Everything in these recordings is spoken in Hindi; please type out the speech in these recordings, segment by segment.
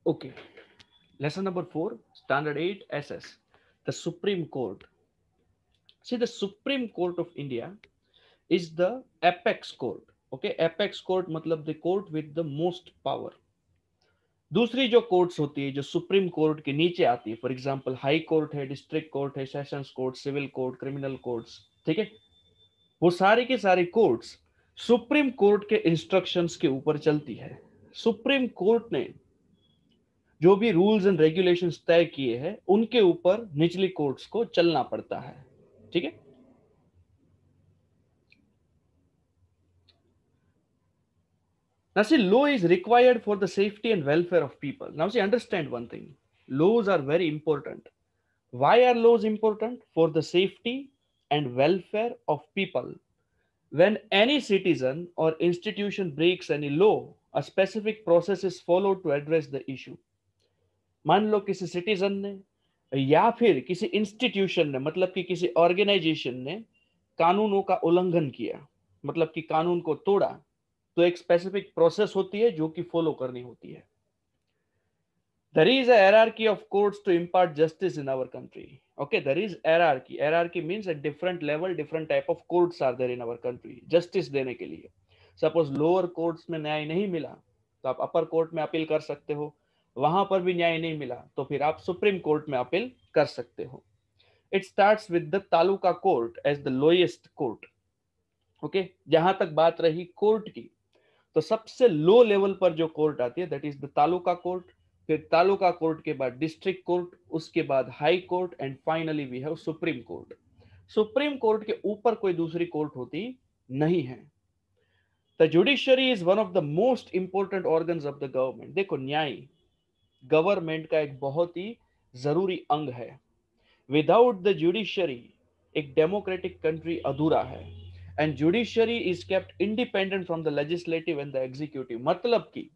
Okay. Lesson number 4, Standard 8 SS. The Supreme Court. See, the Supreme Court of India is the apex court. Okay, apex court मतलब the court with the most power. दूसरी जो कोर्ट्स होती है जो सुप्रीम कोर्ट के नीचे आती है, फॉर एग्जांपल हाई कोर्ट है, डिस्ट्रिक्ट कोर्ट है, sessions court, civil court, criminal courts, ठीक है, वो सारी की सारी कोर्ट्स सुप्रीम कोर्ट के इंस्ट्रक्शंस के ऊपर चलती है। सुप्रीम कोर्ट ने जो भी रूल्स एंड रेगुलेशंस तय किए हैं उनके ऊपर निचली कोर्ट्स को चलना पड़ता है, ठीक है। Now see, law is required for the safety and welfare of people. Now see, understand one thing. Laws are very important. Why are laws important? For the safety and welfare of people. When any citizen or institution breaks any law, a specific process is followed to address the issue. मान लो किसी सिटीजन ने या फिर किसी इंस्टीट्यूशन ने, मतलब कि किसी ऑर्गेनाइजेशन ने कानूनों का उल्लंघन किया, मतलब कि कानून को तोड़ा, तो एक स्पेसिफिक प्रोसेस होती है जो कि फॉलो करनी होती है। There is a hierarchy of courts to impart justice in our country. Okay, there is hierarchy. Hierarchy means at different level, different type of courts are there in our country. Justice देने के लिए. Suppose lower courts में न्याय नहीं मिला, तो आप upper court में अपील कर सकते हो. वहां पर भी न्याय नहीं मिला, तो फिर आप सुप्रीम कोर्ट में अपील कर सकते हो. It starts with the taluka court as the lowest court. Okay, जहां तक बात रही कोर्ट की, तो सबसे लो लेवल पर जो कोर्ट आती है that is the taluka court, फिर तालुका कोर्ट के बाद डिस्ट्रिक्ट कोर्ट, उसके बाद high court and finally we have supreme court. Supreme court के ऊपर कोई दूसरी कोर्ट होती नहीं है। The judiciary is one of the most important organs of the government. देखो, न्याय गवर्नमेंट का एक बहुत ही जरूरी अंग है। विदाउट द जुडिशरी एक डेमोक्रेटिक कंट्री अधूरा है। And judiciary is kept independent from the legislative and the executive. मतलब कि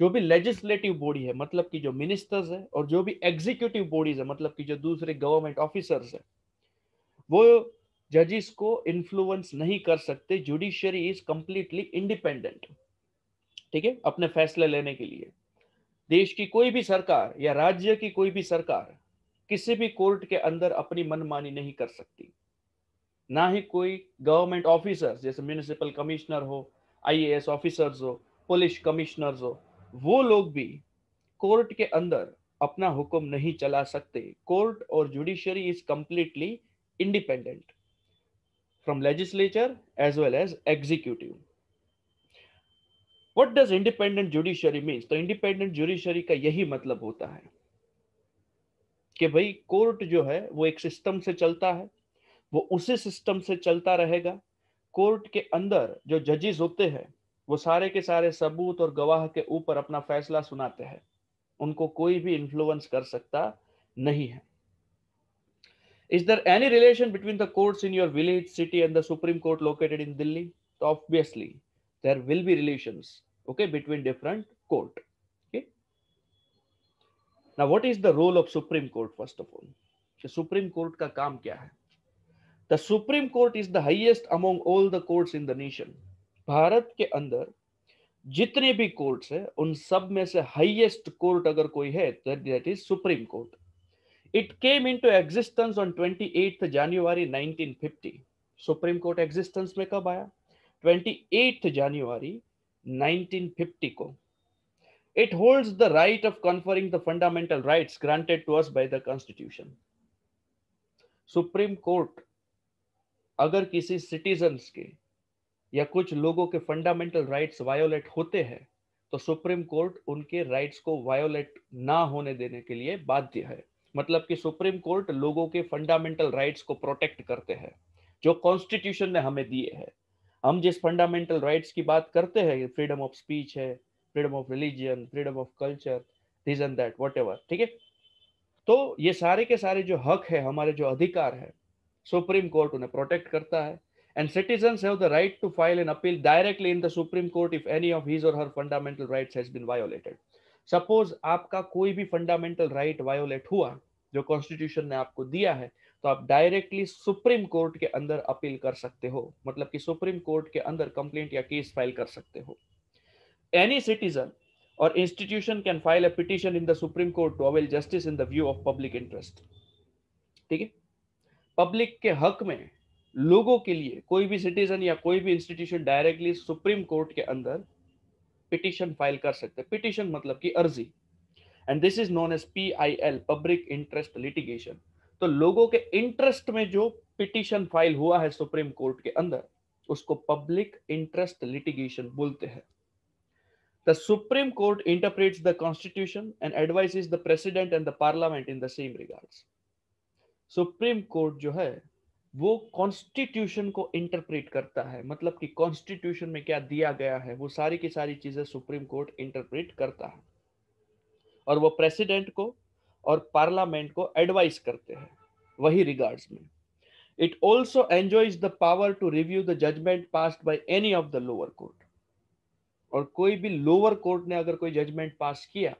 जो भी लेजिस्लेटिव बॉडी है, मतलब कि जो मिनिस्टर्स है, और जो भी एग्जीक्यूटिव बॉडीज है, मतलब कि जो दूसरे गवर्नमेंट ऑफिसर्स है, वो जजिस को इन्फ्लुएंस नहीं कर सकते। जुडिशरी इज कंप्लीटली इंडिपेंडेंट, ठीक है, अपने फैसले लेने के लिए। देश की कोई भी सरकार या राज्य की कोई भी सरकार किसी भी कोर्ट के अंदर अपनी मनमानी नहीं कर सकती। ना ही कोई गवर्नमेंट ऑफिसर्स जैसे म्यूनिसिपल कमिश्नर हो, आईएएस ऑफिसर्स हो, पुलिस कमिश्नर्स हो, वो लोग भी कोर्ट के अंदर अपना हुक्म नहीं चला सकते। कोर्ट और judiciary is completely independent from legislature as well as executive. What does independent judiciary means? तो इंडिपेंडेंट जुडिशरी का यही मतलब होता है कि भाई कोर्ट जो है वो एक सिस्टम से चलता है, वो उसी सिस्टम से चलता रहेगा। कोर्ट के अंदर जो जजेस होते हैं वो सारे के सारे सबूत और गवाह के ऊपर अपना फैसला सुनाते हैं, उनको कोई भी इन्फ्लुएंस कर सकता नहीं है। Is there any relation between the courts in your village, city and the supreme court located in Delhi? तो obviously there will be relations, okay, between different court. Okay, now what is the role of supreme court? First of all, supreme court का काम क्या है? The supreme court is the highest among all the courts in the nation. Bharat के अंदर जितने भी कोर्ट्स है उन सब में से हाईएस्ट कोर्ट अगर कोई है तो that is supreme court. It came into existence on 28th January 1950। Supreme court existence में कब आया? 28th January 1950 को। It holds the right of conferring the fundamental rights granted to us by the constitution. Supreme court अगर किसी सिटीजन्स के या कुछ लोगों के फंडामेंटल राइट्स वायोलेट होते हैं तो सुप्रीम कोर्ट उनके राइट्स को वायोलेट ना होने देने के लिए बाध्य है। मतलब कि सुप्रीम कोर्ट लोगों के फंडामेंटल राइट्स को प्रोटेक्ट करते हैं जो कॉन्स्टिट्यूशन ने हमें दिए हैं। हम जिस फंडामेंटल राइट्स की बात करते हैं, फ्रीडम ऑफ स्पीच है, freedom of religion, freedom of culture, this and that, what ever, ठीक है। तो ये सारे के सारे जो हक है, हमारे जो अधिकार है, सुप्रीम कोर्ट उन्हें प्रोटेक्ट करता है। And citizens have the right to file an appeal directly in the Supreme Court if any of his or her fundamental rights has been violated. Suppose आपका कोई भी फंडामेंटल राइट वायोलेट हुआ जो कॉन्स्टिट्यूशन ने आपको दिया है, तो आप डायरेक्टली सुप्रीम कोर्ट के अंदर अपील कर सकते हो, मतलब कि सुप्रीम कोर्ट के अंदर कंप्लेंट या केस फाइल कर सकते हो। एनी सिटीजन और institution can file a petition in the supreme court to avail justice in the view of public interest. ठीक है, पब्लिक के हक में लोगों के लिए कोई भी सिटीजन या कोई भी इंस्टीट्यूशन डायरेक्टली सुप्रीम कोर्ट के अंदर पिटिशन फाइल कर सकते हैं। पिटिशन मतलब कि अर्जी, and this is known as PIL, public interest litigation. तो लोगों के इंटरेस्ट में जो पिटिशन फाइल हुआ है सुप्रीम कोर्ट के अंदर, उसको पब्लिक इंटरेस्ट लिटिगेशन बोलते हैं। The Supreme Court interprets the Constitution and advises the President and the Parliament in the same regards. Supreme court जो है वो कॉन्स्टिट्यूशन को इंटरप्रेट करता है, मतलब कि कॉन्स्टिट्यूशन में क्या दिया गया है वो सारी की सारी चीजें सुप्रीम कोर्ट इंटरप्रेट करता है, और वो प्रेसिडेंट को और पार्लियामेंट को एडवाइस करते हैं वही रिगार्ड्स में। It also enjoys the power to review the judgment passed by any of the lower court. और कोई भी लोअर कोर्ट ने अगर कोई जजमेंट पास किया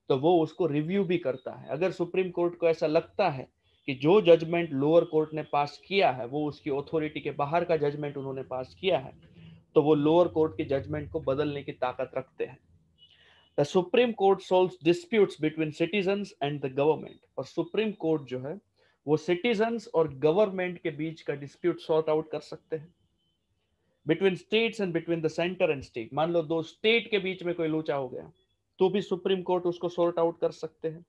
तो वो उसको रिव्यू भी करता है। अगर सुप्रीम कोर्ट को ऐसा लगता है कि जो जजमेंट लोअर कोर्ट ने पास किया है वो उसकी ऑथोरिटी के बाहर का जजमेंट उन्होंने पास किया है, तो वो लोअर कोर्ट के जजमेंट को बदलने की ताकत रखते हैं। The supreme court solves disputes between citizens and the government. और सुप्रीम कोर्ट जो है वो सिटीजंस और गवर्नमेंट के बीच का डिस्प्यूट सॉर्ट आउट कर सकते हैं। Between states and between the centre and state, मान लो दो स्टेट के बीच में कोई लोचा हो गया तो भी सुप्रीम कोर्ट उसको सॉर्ट आउट कर सकते हैं।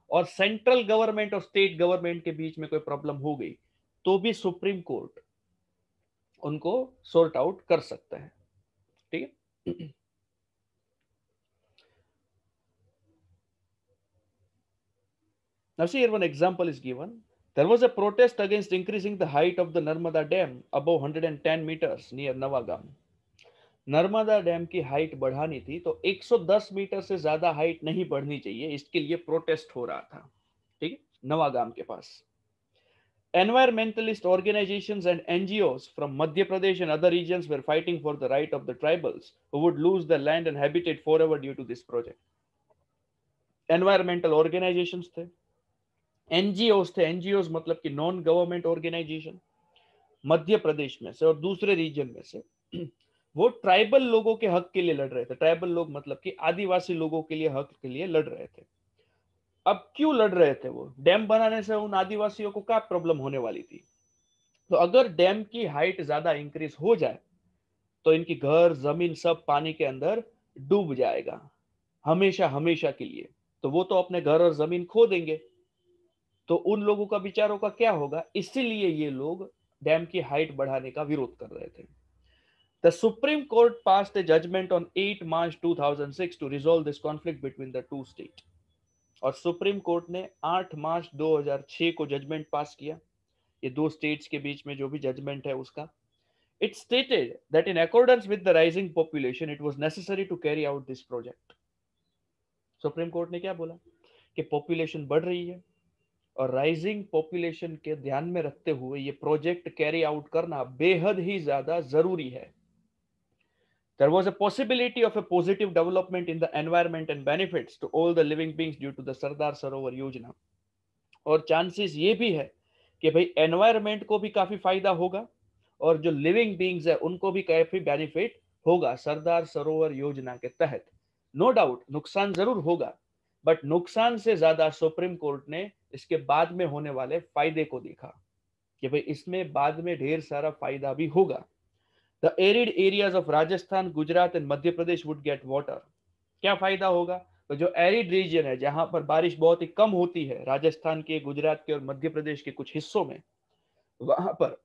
और सेंट्रल गवर्नमेंट और स्टेट गवर्नमेंट के बीच में कोई प्रॉब्लम हो गई तो भी सुप्रीम कोर्ट उनको सॉर्ट आउट कर सकता है। ठीक है। Now see here one example is given. There was a protest against increasing the height of the Narmada Dam above 110 meters near Navagam. Narmada dam की हाइट बढ़ानी थी तो 110 मीटर से ज्यादा हाइट नहीं बढ़नी चाहिए, इसके लिए प्रोटेस्ट हो रहा था। ठीक है, नवागाम के पास। Environmentalist organizations and NGOs from Madhya Pradesh and other regions were fighting for the right of the tribals who would lose their land and habitat forever due to this project. Environmental organizations थे, NGOs थे, NGOs मतलब कि non government organisation, Madhya Pradesh में से और दूसरे रीजन में से वो ट्राइबल लोगों के हक के लिए लड़ रहे थे। ट्राइबल लोग मतलब कि आदिवासी लोगों के लिए हक के लिए लड़ रहे थे। अब क्यों लड़ रहे थे वो? डैम बनाने से उन आदिवासियों को क्या प्रॉब्लम होने वाली थी? तो अगर डैम की हाइट ज्यादा इंक्रीज हो जाए तो इनकी घर जमीन सब पानी के अंदर डूब जाएगा हमेशा हमेशा के लिए। तो वो तो अपने घर और जमीन खो देंगे, तो उन लोगों का विचारों का क्या होगा? इसीलिए ये लोग डैम की हाइट बढ़ाने का विरोध कर रहे थे। The Supreme Court passed a judgment on 8 March 2006 to resolve this conflict between the two states. और सुप्रीम कोर्ट ने 8 मार्च 2006 को जजमेंट पास किया, ये दो स्टेट्स के बीच में जो भी जजमेंट है उसका। It stated that in accordance with the rising population, it was necessary to carry out this project. Supreme court ने क्या बोला कि पॉपुलेशन बढ़ रही है और राइजिंग पॉपुलेशन के ध्यान में रखते हुए ये प्रोजेक्ट कैरी आउट करना बेहद ही ज्यादा जरूरी है। There was a possibility of a positive development in the environment and benefits to all the living beings due to the Sardar Sarovar योजना। और चांसेस ये भी है कि भाई एनवायरमेंट को भी काफी फायदा होगा और जो लिविंग बींग्स है उनको भी काफी बेनिफिट होगा सरदार सरोवर योजना के तहत। नो डाउट नुकसान जरूर होगा, बट नुकसान से ज्यादा सुप्रीम कोर्ट ने इसके बाद में होने वाले फायदे को देखा कि भाई इसमें बाद में ढेर सारा फायदा भी होगा। The arid areas of Rajasthan, Gujarat and Madhya Pradesh would get water. क्या फायदा होगा? तो जो एरिड रीजन है जहां पर बारिश बहुत ही कम होती है, राजस्थान के, गुजरात के और मध्य प्रदेश के कुछ हिस्सों में, वहां पर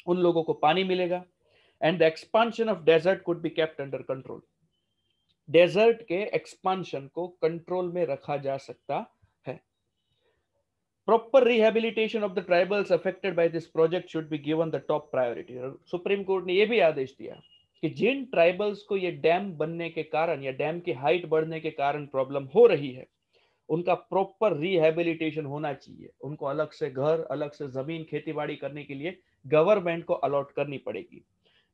उन लोगों को पानी मिलेगा। And the expansion of desert could be kept under control. Desert के एक्सपांशन को कंट्रोल में रखा जा सकता है। Proper rehabilitation of the tribals affected by this project should be given the top priority। Supreme court ने यह भी आदेश दिया कि जिन ट्राइबल्स को ये डैम बनने के कारण या डैम की हाइट बढ़ने के कारण प्रॉब्लम हो रही है, उनका प्रॉपर रिहेबिलिटेशन होना चाहिए। उनको अलग से घर, अलग से जमीन खेतीबाड़ी करने के लिए गवर्नमेंट को अलॉट करनी पड़ेगी।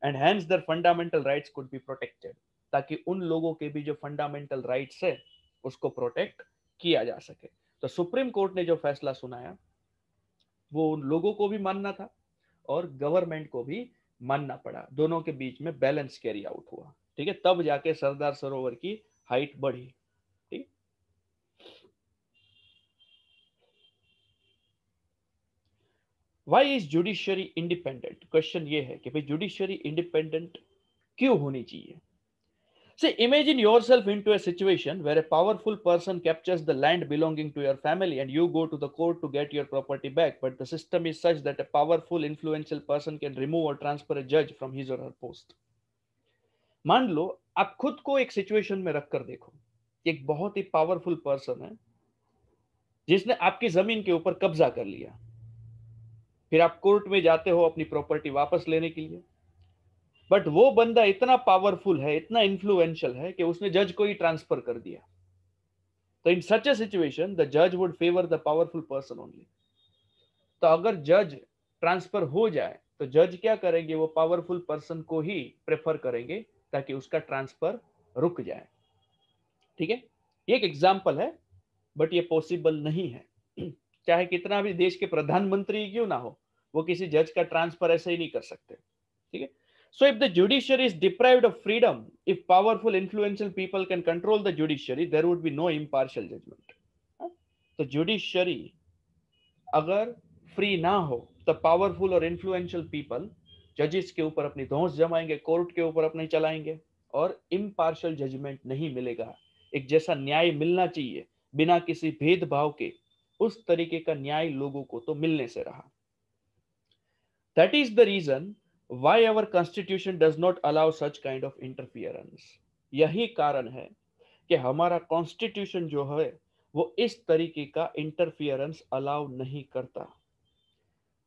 And hence there fundamental rights could be protected, ताकि उन लोगों के भी जो फंडामेंटल राइट्स है उसको प्रोटेक्ट किया जा सके। तो सुप्रीम कोर्ट ने जो फैसला सुनाया वो उन लोगों को भी मानना था और गवर्नमेंट को भी मानना पड़ा, दोनों के बीच में बैलेंस कैरी आउट हुआ। ठीक है, तब जाके सरदार सरोवर की हाइट बढ़ी। ठीक। Why is judiciary independent? Question ये है कि भाई जुडिशियरी इंडिपेंडेंट क्यों होनी चाहिए? See, imagine yourself into a situation where a powerful person captures the land belonging to your family and you go to the court to get your property back. But the system is such that a powerful, influential person can remove or transfer a judge from his or her post. मान लो आप खुद को एक सिचुएशन में रखकर देखो, एक बहुत ही पावरफुल पर्सन है जिसने आपकी जमीन के ऊपर कब्जा कर लिया, फिर आप कोर्ट में जाते हो अपनी प्रॉपर्टी वापस लेने के लिए, बट वो बंदा इतना पावरफुल है, इतना इन्फ्लुएंशियल है कि उसने जज को ही ट्रांसफर कर दिया। तो इन सच ए सिचुएशन द जज would favour the powerful person only. तो अगर जज ट्रांसफर हो जाए तो जज क्या करेंगे, वो पावरफुल पर्सन को ही प्रेफर करेंगे ताकि उसका ट्रांसफर रुक जाए। ठीक है, ये एक एग्जाम्पल है, बट ये पॉसिबल नहीं है। चाहे कितना भी देश के प्रधानमंत्री क्यों ना हो, वो किसी जज का ट्रांसफर ऐसे ही नहीं कर सकते। ठीक है। So if the judiciary is deprived of freedom, if powerful influential people can control the judiciary, there would be no impartial judgment. तो जुडिशरी अगर फ्री ना हो तो पावरफुल और इन्फ्लुएंशियल पीपल जजेस के ऊपर अपनी धौंस जमाएंगे, कोर्ट के ऊपर अपने चलाएंगे और इम्पार्शियल जजमेंट नहीं मिलेगा। एक जैसा न्याय मिलना चाहिए बिना किसी भेदभाव के, उस तरीके का न्याय लोगों को तो मिलने से रहा। That is the reason why our constitution does not allow such kind of interference. यही कारण है कि हमारा कॉन्स्टिट्यूशन जो है वो इस तरीके का इंटरफियरेंस अलाउ नहीं करता।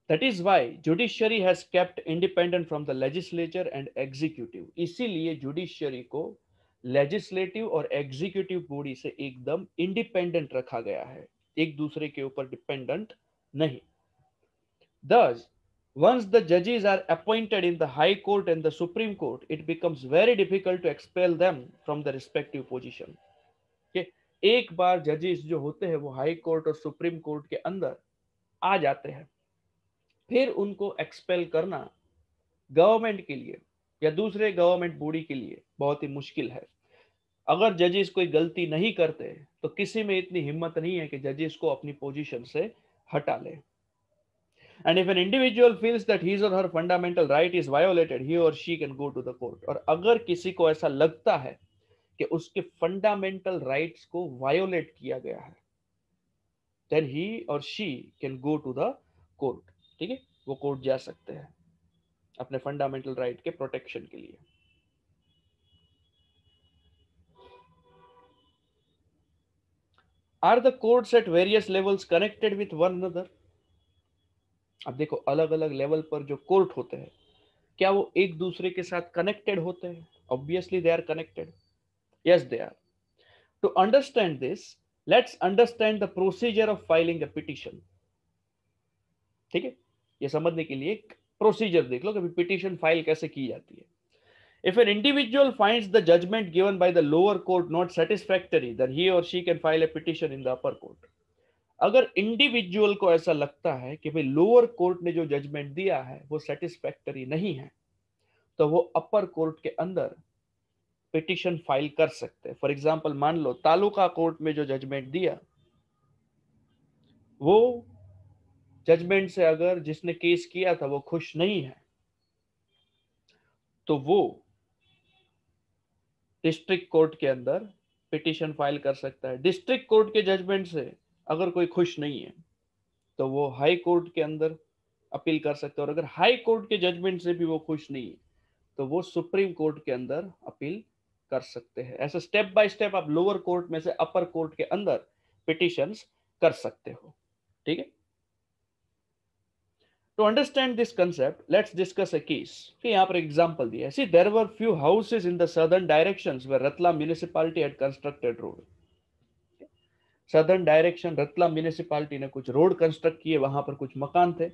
That is why judiciary has kept independent from the legislature and executive. इसीलिए जुडिशरी को लेजिस्लेटिव और एग्जीक्यूटिव बॉडी से एकदम इंडिपेंडेंट रखा गया है, एक दूसरे के ऊपर डिपेंडेंट नहीं। Thus, once the judges are appointed in the High Court and the Supreme Court, it becomes very difficult to expel them from the respective position. कि एक बार जजेस जो होते हैं वो हाई कोर्ट और सुप्रीम कोर्ट के अंदर आ जाते हैं, फिर उनको एक्सपेल करना गवर्नमेंट के लिए या दूसरे गवर्नमेंट बॉडी के लिए बहुत ही मुश्किल है। अगर जजेस कोई गलती नहीं करते तो किसी में इतनी हिम्मत नहीं है कि जजेस को अपनी पोजीशन से हटा ले। And if an individual feels that his or her fundamental right is violated, he or she can go to the court. और अगर किसी को ऐसा लगता है कि उसके फंडामेंटल राइट्स को वायोलेट किया गया है, then he or she can go to the court. ठीक है, वो कोर्ट जा सकते हैं अपने फंडामेंटल राइट के प्रोटेक्शन के लिए। Are the courts at various levels connected with one another? अब देखो अलग अलग लेवल पर जो कोर्ट होते हैं, क्या वो एक दूसरे के साथ कनेक्टेड होते हैं? Obviously they are connected. Yes they are. To understand this, let's understand the procedure of filing a petition. ठीक है, ये समझने के लिए एक प्रोसीजर देख लो कि पिटीशन फाइल कैसे की जाती है। If an individual finds the judgment given by the lower court not satisfactory, then he or she can file a petition in the upper court. अगर इंडिविजुअल को ऐसा लगता है कि भाई लोअर कोर्ट ने जो जजमेंट दिया है वो सेटिस्फैक्टरी नहीं है, तो वो अपर कोर्ट के अंदर पिटिशन फाइल कर सकते हैं। फॉर एग्जांपल मान लो तालुका कोर्ट में जो जजमेंट दिया, वो जजमेंट से अगर जिसने केस किया था वो खुश नहीं है, तो वो डिस्ट्रिक्ट कोर्ट के अंदर पिटिशन फाइल कर सकता है। डिस्ट्रिक्ट कोर्ट के जजमेंट से अगर कोई खुश नहीं है तो वो हाई कोर्ट के अंदर अपील कर सकते हैं, और अगर हाई कोर्ट के जजमेंट से भी वो खुश नहीं है तो वो सुप्रीम कोर्ट के अंदर अपील कर सकते हैं। ऐसे स्टेप बाय स्टेप आप लोअर कोर्ट में से अपर कोर्ट के अंदर पिटिशंस कर सकते हो। ठीक है, To understand this concept, let's discuss a case. कि यहाँ पर एग्जाम्पल दिया है। See, there were few houses in the southern directions where Ratlam municipality had constructed road. Southern direction Ratlam municipality ने कुछ रोड कंस्ट्रक्ट किए, वहां पर कुछ मकान थे।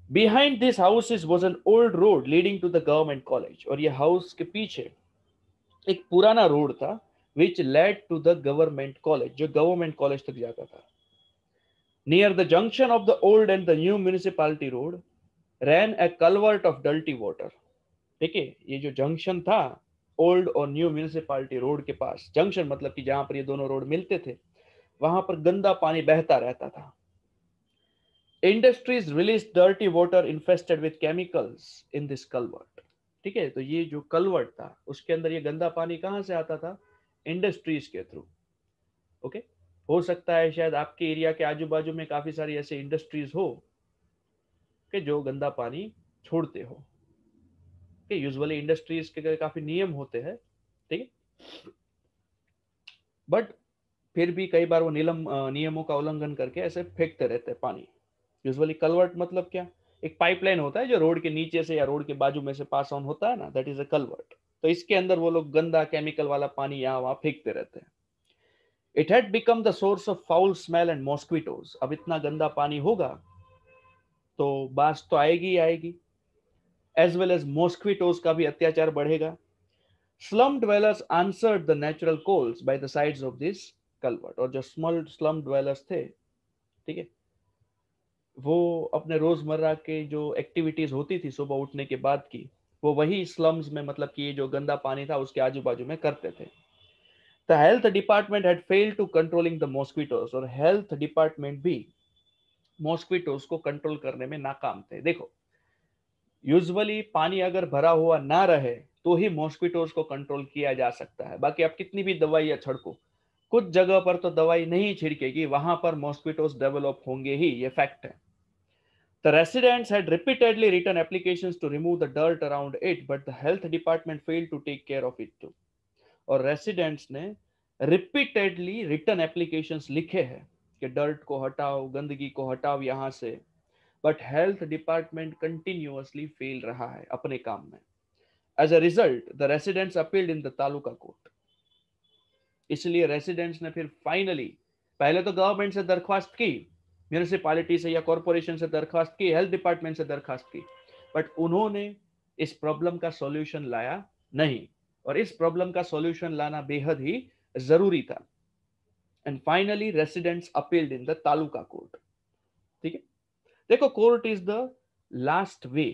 Behind this houses was an old road leading to the government college, और ये हाउस के पीछे एक पुराना रोड था which led to the government college, जो गवर्नमेंट कॉलेज तक जाता था। Near the junction of the old and the new municipality road ran a culvert of dirty water. देखिए ये जो जंक्शन था ओल्ड और न्यू म्यूनिसिपालिटी रोड के पास, जंक्शन मतलब कि जहां पर ये दोनों रोड मिलते थे, वहां पर गंदा पानी बहता रहता था। Industries release dirty water infested with chemicals in this culvert. ठीक है, तो ये जो कलवर्ट था उसके अंदर ये गंदा पानी कहां से आता था? इंडस्ट्रीज के थ्रू। ओके, हो सकता है शायद आपके एरिया के आजू बाजू में काफी सारी ऐसे इंडस्ट्रीज हो कि जो गंदा पानी छोड़ते हो। कि यूजुअली इंडस्ट्रीज के काफी नियम होते हैं, ठीक है, बट फिर भी कई बार वो नियमों का उल्लंघन करके ऐसे फेंकते रहते हैं पानी। यूजुअली कलवर्ट मतलब क्या? एक पाइपलाइन होता है जो रोड के नीचे से या रोड के बाजू में से पास ऑन होता है ना, दैट इज अ कलवर्ट। तो इसके अंदर वो लोग गंदा केमिकल वाला पानी यहाँ वहां फेंकते रहते हैं। It had become the source of foul smell and mosquitoes. अब इतना गंदा पानी होगा तो बास तो आएगी ही आएगी, एज वेल एज मॉस्क्विटोज का भी अत्याचार बढ़ेगा। Slum dwellers answered the natural calls by the sides of this culvert. और जो स्मॉल स्लम ड्वेलर्स थे, ठीक है, वो अपने रोजमर्रा के जो एक्टिविटीज होती थी सुबह उठने के बाद की, वो वही स्लम्स में, मतलब कि ये जो गंदा पानी था उसके आजू बाजू में करते थे। The health department had failed to controlling the mosquitoes. और हेल्थ डिपार्टमेंट भी मॉस्क्विटोज को कंट्रोल करने में नाकाम थे। देखो, यूजुअली पानी अगर भरा हुआ ना रहे तो ही मॉस्क्विटोज को कंट्रोल किया जा सकता है। बाकी आप कितनी भी दवाइयां छिड़को, कुछ जगह पर तो दवाई नहीं छिड़केगी, वहां पर मॉस्क्विटोज डेवलप होंगे ही, ये फैक्ट है। The residents had repeatedly written applications to remove the dirt around it, but the health department failed to take care of it too. और residents ने repeatedly written applications लिखे हैं कि dirt को हटाओ, गंदगी को हटाओ यहाँ से, but health department continuously fail रहा है अपने काम में। As a result, the residents appealed in the taluka court. इसलिए रेसिडेंट्स ने फिर फाइनली, पहले तो गवर्नमेंट से दरख्वास्त की, म्यूनिसिपालिटी से या कॉरपोरेशन से दरख्वास्त की, हेल्थ डिपार्टमेंट से दरख्वास्त की, बट उन्होंने इस प्रॉब्लम का सॉल्यूशन लाया नहीं। और इस प्रॉब्लम का सॉल्यूशन लाना बेहद ही जरूरी था। And finally residents appealed in the taluka court. ठीक है, देखो, court is the last way.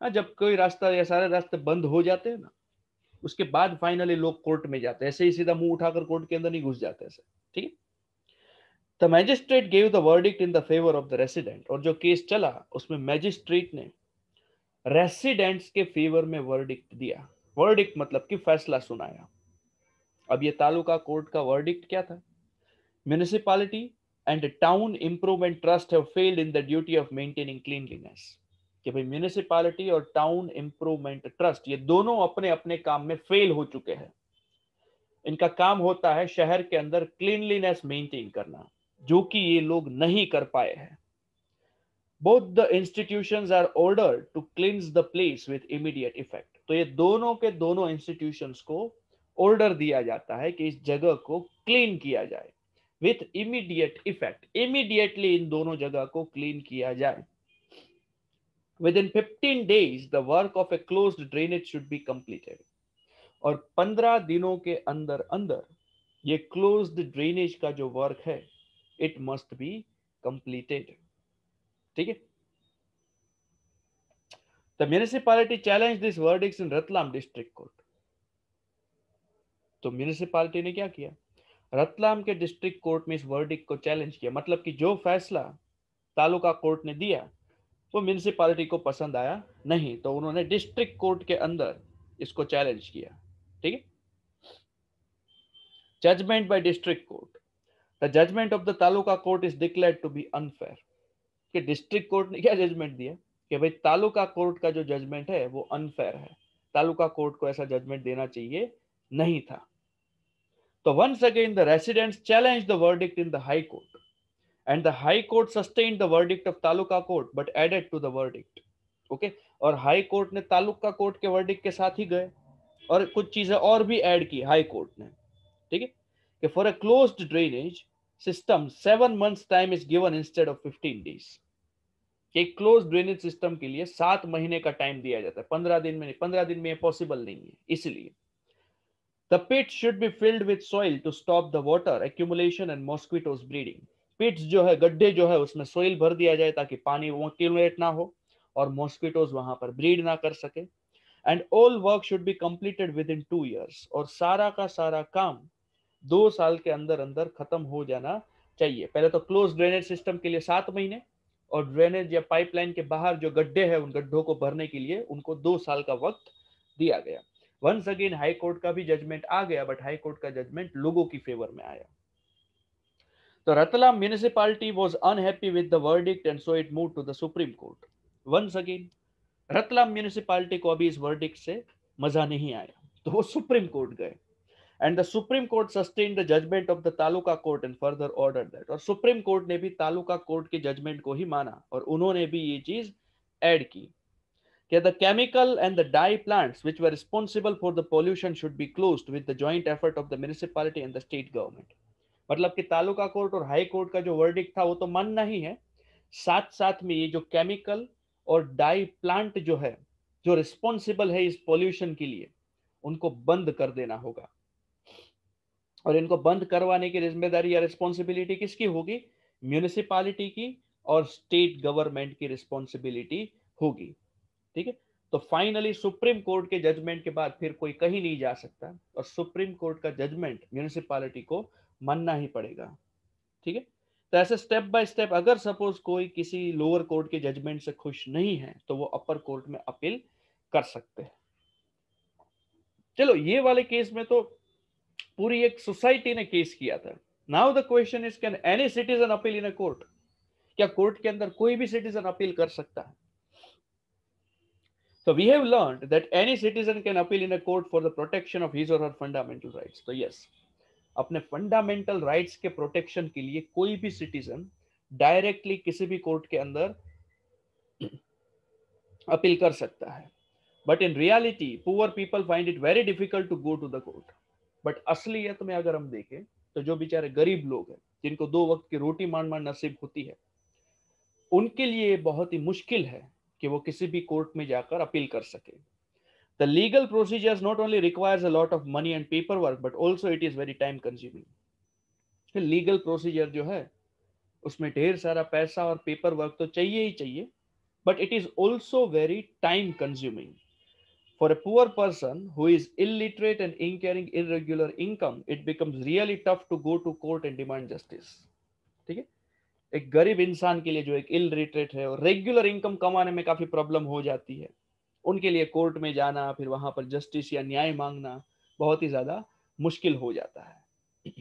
जब कोई रास्ता या सारे रास्ते बंद हो जाते हैं ना, उसके बाद फाइनली लोग कोर्ट में जाते हैं। ऐसे ही सीधा मुंह उठाकर कोर्ट के अंदर नहीं घुस जाते ऐसे। ठीक है, the magistrate gave the verdict in the favour of the resident. और जो केस चला उसमें मैजिस्ट्रेट ने रेसिडेंट्स के फेवर में वर्डिक्ट दिया। वर्डिक्ट मतलब कि फैसला सुनाया। अब ये तालुका कोर्ट का वर्डिक्ट क्या था? Municipality and town improvement trust have failed in the duty of maintaining cleanliness. कि भाई म्युनिसिपैलिटी और टाउन इंप्रूवमेंट ट्रस्ट ये दोनों अपने अपने काम में फेल हो चुके हैं। इनका काम होता है शहर के अंदर क्लीनलीनेस मेंटेन करना, जो कि ये लोग नहीं कर पाए हैं। Both the institutions are ordered to cleanse the place with immediate effect. तो ये दोनों के दोनों इंस्टीट्यूशंस को ऑर्डर दिया जाता है कि इस जगह को क्लीन किया जाए with immediate effect. Immediately in दोनों जगह को क्लीन किया जाए। Within 15 days, the work of a closed drainage should be completed. और 15 दिनों के अंदर अंदर ये क्लोज्ड ड्रेनेज का जो वर्क है, इट मस्ट बी कंप्लीटेड। ठीक है, the municipality challenge this verdicts in Ratlam district court. तो म्यूनिसिपैलिटी ने क्या किया? रतलाम के डिस्ट्रिक्ट कोर्ट में इस वर्डिक्ट को चैलेंज किया। मतलब कि जो फैसला तालुका कोर्ट ने दिया वो म्यूनिसिपैलिटी को पसंद आया नहीं, तो उन्होंने डिस्ट्रिक्ट कोर्ट के अंदर इसको चैलेंज किया। ठीक है, judgment by district court. The judgment of the taluka court is declared to be unfair. कि डिस्ट्रिक्ट कोर्ट ने क्या जजमेंट दिया कि भाई तालुका कोर्ट का जो जजमेंट है वो अनफेयर है, तालुका कोर्ट को ऐसा जजमेंट देना चाहिए नहीं था। तो once again the residents challenge the verdict in the high court and the high court sustained the verdict of taluka court but added to the verdict. Okay, और हाई कोर्ट ने तालुका कोर्ट के वर्डिक्ट के साथ ही गए और कुछ चीजें और भी ऐड की हाई कोर्ट ने। ठीक है, कि for a closed drainage system 7 months time is given instead of 15 days। एक क्लोज ड्रेनेज सिस्टम के लिए 7 महीने का टाइम दिया जाता है, 15 दिन में नहीं। 15 दिन में पॉसिबल नहीं है। इसलिए the pit should be filled with soil to stop the water accumulation and mosquitoes breeding. Pits जो है, गड्ढे जो है, उसमें सॉइल भर दिया जाए ताकि पानी वो एक्यूमुलेट ना हो और मॉस्क्विटोज वहां पर ब्रीड ना कर सके। And all work should be completed with in 2 years, और सारा का सारा काम 2 साल के अंदर अंदर खत्म हो जाना चाहिए। पहले तो क्लोज ड्रेनेज सिस्टम के लिए 7 महीने, और ड्रेनेज या पाइपलाइन के बाहर जो गड्ढे हैं उन गड्ढों को भरने के लिए उनको 2 साल का वक्त दिया गया। वंस अगेन हाई कोर्ट का भी जजमेंट आ गया, बट हाई कोर्ट का जजमेंट लोगों की फेवर में आया। तो Ratlam municipality was unhappy with the verdict and so it move to the supreme court. Once again Ratlam municipality को अभी इस वर्डिक्ट से मजा नहीं आया, तो वो सुप्रीम कोर्ट गए, and the supreme court sustain the judgment of the taluka court and further order that. और सुप्रीम कोर्ट ने भी तालुका कोर्ट के जजमेंट को ही माना, और उन्होंने भी ये चीज ऐड की कि the chemical and the dye plants which were responsible for the pollution should be closed with the joint effort of the municipality and the state government। मतलब कि तालुका कोर्ट और हाई कोर्ट का जो वर्डिक्ट था वो तो मानना ही है, साथ साथ में ये जो केमिकल और डाई प्लांट जो है, जो रिस्पॉन्सिबल है इस पॉल्यूशन के लिए, उनको बंद कर देना होगा। और इनको बंद करवाने की जिम्मेदारी या रिस्पॉन्सिबिलिटी किसकी होगी? म्यूनिसिपालिटी की और स्टेट गवर्नमेंट की रिस्पॉन्सिबिलिटी होगी। ठीक है, तो फाइनली सुप्रीम कोर्ट के जजमेंट के बाद फिर कोई कहीं नहीं जा सकता, और सुप्रीम कोर्ट का जजमेंट म्यूनिसिपालिटी को मानना ही पड़ेगा। ठीक है, तो ऐसे स्टेप बाय स्टेप अगर सपोज कोई किसी लोअर कोर्ट के जजमेंट से खुश नहीं है तो वो अपर कोर्ट में अपील कर सकते हैं। चलो, ये वाले केस में तो पूरी एक सोसाइटी ने केस किया था। Now the question is, can any citizen appeal in a court? क्या कोर्ट के अंदर कोई भी सिटीजन अपील कर सकता है? So we have learned that any citizen can appeal in a court for the protection of his or her fundamental rights. तो yes, अपने फंडामेंटल राइट्स के प्रोटेक्शन के लिए कोई भी सिटीजन डायरेक्टली किसी भी कोर्ट के अंदर अपील कर सकता है। But in reality poor people find it very difficult to go to the court. But असलियत में अगर हम देखें तो जो बेचारे गरीब लोग हैं, जिनको 2 वक्त की रोटी मान मान नसीब होती है, उनके लिए बहुत ही मुश्किल है कि वो किसी भी कोर्ट में जाकर अपील कर सके। The legal procedures not only requires a lot of money and paperwork, but also it is very time consuming। Legal procedure जो है उसमें ढेर सारा पैसा और पेपर वर्क तो चाहिए ही चाहिए, but it is also very time consuming. For a poor person who is illiterate and in carrying irregular income, it becomes really tough to go to court and demand justice. ठीक है, एक गरीब इंसान के लिए जो एक इलिटरेट है और रेगुलर इनकम कमाने में काफी प्रॉब्लम हो जाती है, उनके लिए कोर्ट में जाना, फिर वहां पर जस्टिस या न्याय मांगना बहुत ही ज्यादा मुश्किल हो जाता है।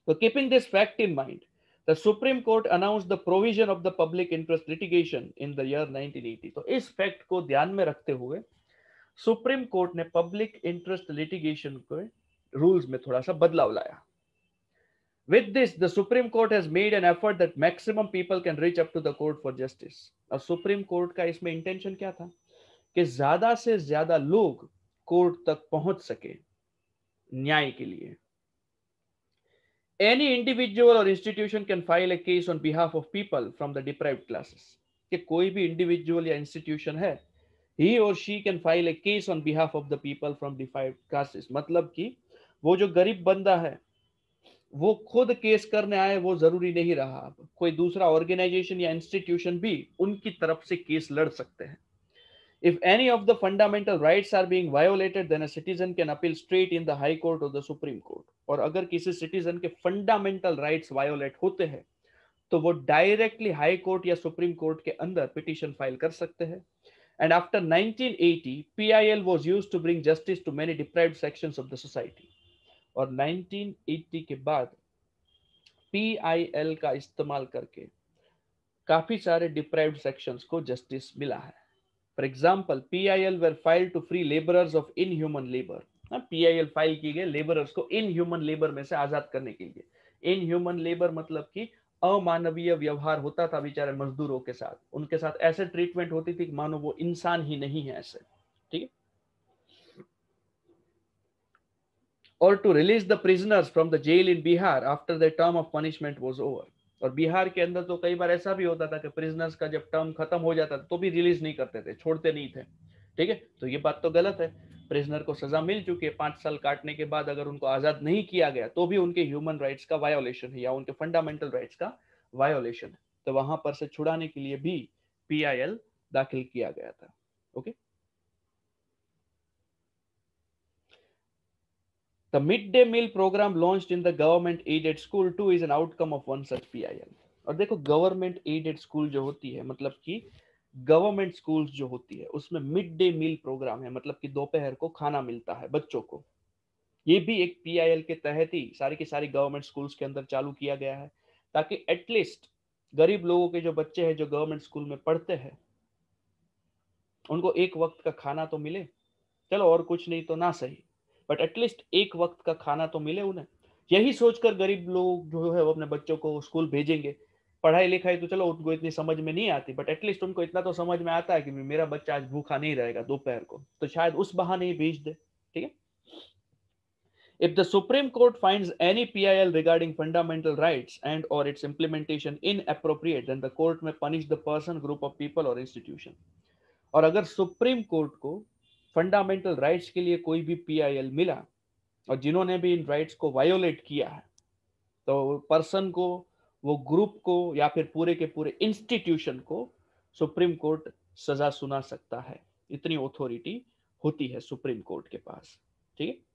तो keeping this fact in mind, the supreme court announced the provision of the public interest litigation in the year 1980। तो इस फैक्ट को ध्यान में रखते हुए सुप्रीम कोर्ट ने पब्लिक इंटरेस्ट लिटिगेशन के रूल्स में थोड़ा सा बदलाव लाया। With this, the Supreme Court has made an effort that maximum people can reach up to the court for justice। और सुप्रीम कोर्ट का इसमें इंटेंशन क्या था कि ज्यादा से ज्यादा लोग कोर्ट तक पहुंच सके न्याय के लिए। Any individual or institution can file a case on behalf of people from the deprived classes। कि कोई भी इंडिविजुअल या इंस्टीट्यूशन है, he or she can file a case on behalf of the people from deprived classes। मतलब कि वो जो गरीब बंदा है वो खुद केस करने आए वो जरूरी नहीं रहा, अब कोई दूसरा ऑर्गेनाइजेशन या इंस्टीट्यूशन भी उनकी तरफ से केस लड़ सकते हैं। If any of the fundamental rights are being violated, then a citizen can appeal straight in the High Court or the Supreme Court। और अगर किसी सिटीजन के फंडामेंटल राइट्स वायोलेट होते हैं तो वो डायरेक्टली हाई कोर्ट या सुप्रीम कोर्ट के अंदर पिटीशन फाइल कर सकते हैं। And after 1980, PIL was used to bring justice to many deprived sections of the society। और 1980 के बाद PIL का इस्तेमाल करके काफी सारे डिप्राइव्ड सेक्शंस को जस्टिस मिला है। For example, PIL were file to free labourers of inhuman labour. PIL file की गई लेबरर्स को इनह्यूमन लेबर में से आजाद करने के लिए। इनह्यूमन लेबर मतलब कि अमानवीय व्यवहार होता था बेचारे मजदूरों के साथ, उनके साथ ऐसे ट्रीटमेंट होती थी मानो वो इंसान ही नहीं है ऐसे। ठीक है, और to release the prisoners from the jail in Bihar after the term of punishment was over. और बिहार के अंदर तो कई बार ऐसा भी होता था कि प्रिजनर्स का जब टर्म खत्म हो जाता था तो भी रिलीज नहीं करते थे, छोड़ते नहीं थे। ठीक है, तो ये बात तो गलत है। प्रिजनर को सजा मिल चुकी है, 5 साल काटने के बाद अगर उनको आजाद नहीं किया गया तो भी उनके ह्यूमन राइट्स का वायोलेशन है या उनके फंडामेंटल राइट्स का वायोलेशन है। तो वहां पर से छुड़ाने के लिए भी PIL दाखिल किया गया था। Okay, The midday meal program launched in the government aided school too is an outcome of one such PIL. और देखो गवर्नमेंट एडेड स्कूल जो होती है मतलब कि गवर्नमेंट स्कूल्स जो होती है उसमें मिड डे मील प्रोग्राम है, मतलब कि दोपहर को खाना मिलता है बच्चों को। ये भी एक पीआईएल के तहत ही सारी की सारी गवर्नमेंट स्कूल्स के अंदर चालू किया गया है, ताकि एटलीस्ट गरीब लोगों के जो बच्चे हैं जो गवर्नमेंट स्कूल में पढ़ते हैं उनको एक वक्त का खाना तो मिले। चलो और कुछ नहीं तो ना सही, बट एटलीस्ट एक वक्त का खाना तो मिले उन्हें। यही सोचकर गरीब लोग जो है वो अपने बच्चों को स्कूल भेजेंगे। पढ़ाई लिखाई तो चलो उनको इतनी समझ में नहीं आती, बट एटलीस्ट उनको इतना तो समझ में आता है कि मेरा बच्चा आज भूखा नहीं रहेगा दोपहर को, तो शायद उस बहाने ही भेज दे। ठीक है। If the Supreme Court finds any PIL regarding fundamental rights and or its implementation inappropriate, then the court may punish the person, group of people or institution. और अगर सुप्रीम कोर्ट को फंडामेंटल राइट्स के लिए कोई भी पीआईएल मिला और जिन्होंने भी इन राइट्स को वायोलेट किया है, तो पर्सन को, वो ग्रुप को या फिर पूरे के पूरे इंस्टीट्यूशन को सुप्रीम कोर्ट सजा सुना सकता है। इतनी ऑथोरिटी होती है सुप्रीम कोर्ट के पास। ठीक है।